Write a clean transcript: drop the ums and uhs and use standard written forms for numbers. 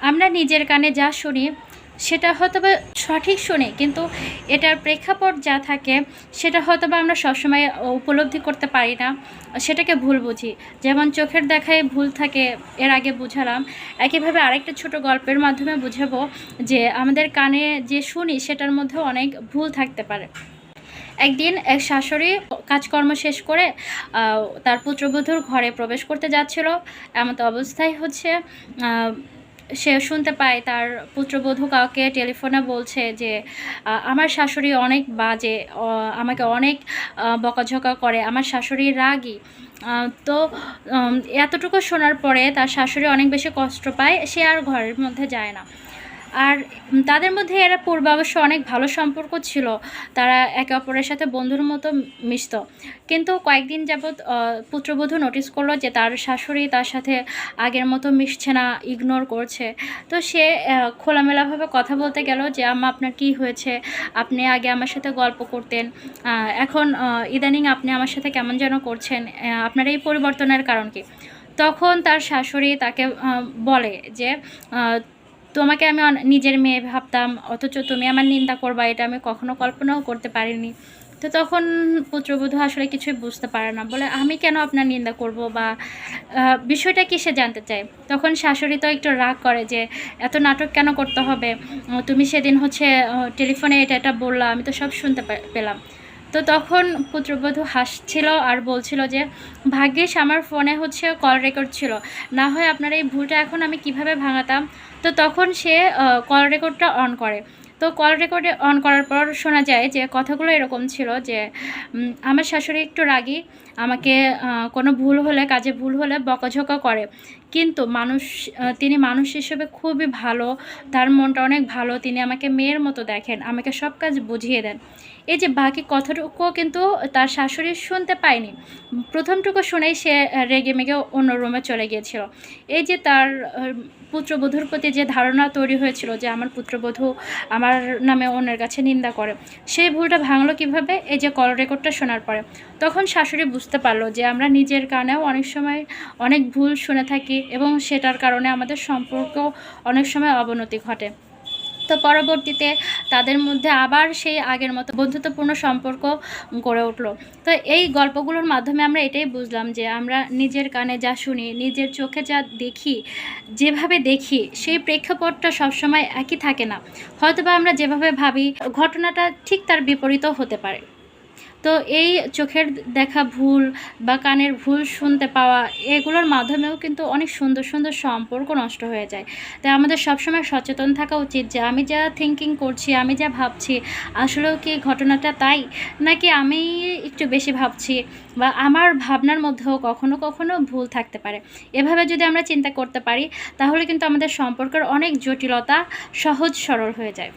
আমরা নিজের কানে যা শুনি সেটা হয়তোবা সঠিক শুনি, কিন্তু এটার প্রেক্ষাপট যা থাকে সেটা হয়তোবা আমরা সবসময় উপলব্ধি করতে পারি না, সেটাকে ভুল বুঝি। যেমন চোখের দেখায় ভুল থাকে, এর আগে বুঝালাম। একইভাবে আরেকটা ছোট গল্পের মাধ্যমে বুঝাবো যে আমাদের কানে যে শুনি সেটার মধ্যে অনেক ভুল থাকতে পারে। একদিন এক শাশুড়ি কাজকর্ম শেষ করে তার পুত্রবধূর ঘরে প্রবেশ করতে যাচ্ছিল। এমতো অবস্থায় হচ্ছে সে শুনতে পায় তার পুত্রবধূ কাউকে টেলিফোনে বলছে যে আমার শাশুড়ি অনেক বাজে, আমাকে অনেক বকাঝকা করে, আমার শাশুড়ি রাগী। তো এতটুকু শোনার পরে তার শাশুড়ি অনেক বেশি কষ্ট পায়, সে আর ঘরের মধ্যে যায় না। আর তাদের মধ্যে এরা পূর্বে অবশ্য অনেক ভালো সম্পর্ক ছিল, তারা একে অপরের সাথে বন্ধুর মতো মিশত। কিন্তু কয়েকদিন যাবৎ পুত্রবধূ নোটিস করলো যে তার শাশুড়ি তার সাথে আগের মতো মিশছে না, ইগনোর করছে। তো সে খোলামেলাভাবে কথা বলতে গেল যে আম্মা আপনার কী হয়েছে, আপনি আগে আমার সাথে গল্প করতেন, এখন ইদানিং আপনি আমার সাথে কেমন যেন করছেন, আপনার এই পরিবর্তনের কারণ কি? তখন তার শাশুড়ি তাকে বলে যে তোমাকে আমি নিজের মেয়ে ভাবতাম, অথচ তুমি আমার নিন্দা করবা এটা আমি কখনো কল্পনাও করতে পারিনি। তো তখন পুত্রবধূ আসলে কিছুই বুঝতে পারে না, বলে আমি কেন আপনার নিন্দা করব, বা বিষয়টা কি সে জানতে চায়। তখন শাশুড়ি তো একটু রাগ করে যে এত নাটক কেন করতে হবে, তুমি সেদিন হচ্ছে টেলিফোনে এটা বললা, আমি তো সব শুনতে পেলাম। তো তখন পুত্রবধূ হাসছিল আর বলছিল যে ভাগ্যিস আমার ফোনে হচ্ছে কল রেকর্ড ছিল, না হয় আপনার এই ভুলটা এখন আমি কিভাবে ভাঙাতাম। তো তখন সে কল রেকর্ডটা অন করে। তো কল রেকর্ডে অন করার পর শোনা যায় যে কথাগুলো এরকম ছিল যে আমার শাশুড়ি একটু রাগী, আমাকে কোনো ভুল হলে, কাজে ভুল হলে বকাঝকা করে, কিন্তু তিনি মানুষ হিসেবে খুবই ভালো, তার মনটা অনেক ভালো, তিনি আমাকে মেয়ের মতো দেখেন, আমাকে সব কাজ বুঝিয়ে দেন। এই যে বাকি কথাটুকু কিন্তু তার শাশুড়ি শুনতে পায়নি, প্রথমটুকু শুনেই সে রেগে মেগে অন্য রুমে চলে গিয়েছিল। এই যে তার পুত্রবধূর প্রতি যে ধারণা তৈরি হয়েছিল যে আমার পুত্রবধূ আমার নামে অন্যের কাছে নিন্দা করে, সেই ভুলটা ভাঙলো কিভাবে? এই যে কল রেকর্ডটা শোনার পরে। তখন শাশুড়ি বুঝতে পারলো যে আমরা নিজের কানেও অনেক সময় অনেক ভুল শুনে থাকি এবং সেটার কারণে আমাদের সম্পর্ক অনেক সময় অবনতি ঘটে। তো পরবর্তীতে তাদের মধ্যে আবার সেই আগের মতো বন্ধুত্বপূর্ণ সম্পর্ক গড়ে উঠলো। তো এই গল্পগুলোর মাধ্যমে আমরা এটাই বুঝলাম যে আমরা নিজের কানে যা শুনি, নিজের চোখে যা দেখি, যেভাবে দেখি সেই প্রেক্ষাপটটা সবসময় একই থাকে না। হয়তোবা আমরা যেভাবে ভাবি ঘটনাটা ঠিক তার বিপরীতও হতে পারে। তো এই চোখের দেখা ভুল বা কানের ভুল শুনতে পাওয়া, এগুলোর মাধ্যমেও কিন্তু অনেক সুন্দর সুন্দর সম্পর্ক নষ্ট হয়ে যায়। তাই আমাদের সবসময় সচেতন থাকা উচিত যে আমি যা থিঙ্কিং করছি, আমি যা ভাবছি, আসলেও কি ঘটনাটা তাই, নাকি আমি একটু বেশি ভাবছি, বা আমার ভাবনার মধ্যেও কখনো কখনো ভুল থাকতে পারে। এভাবে যদি আমরা চিন্তা করতে পারি তাহলে কিন্তু আমাদের সম্পর্কের অনেক জটিলতা সহজ সরল হয়ে যায়।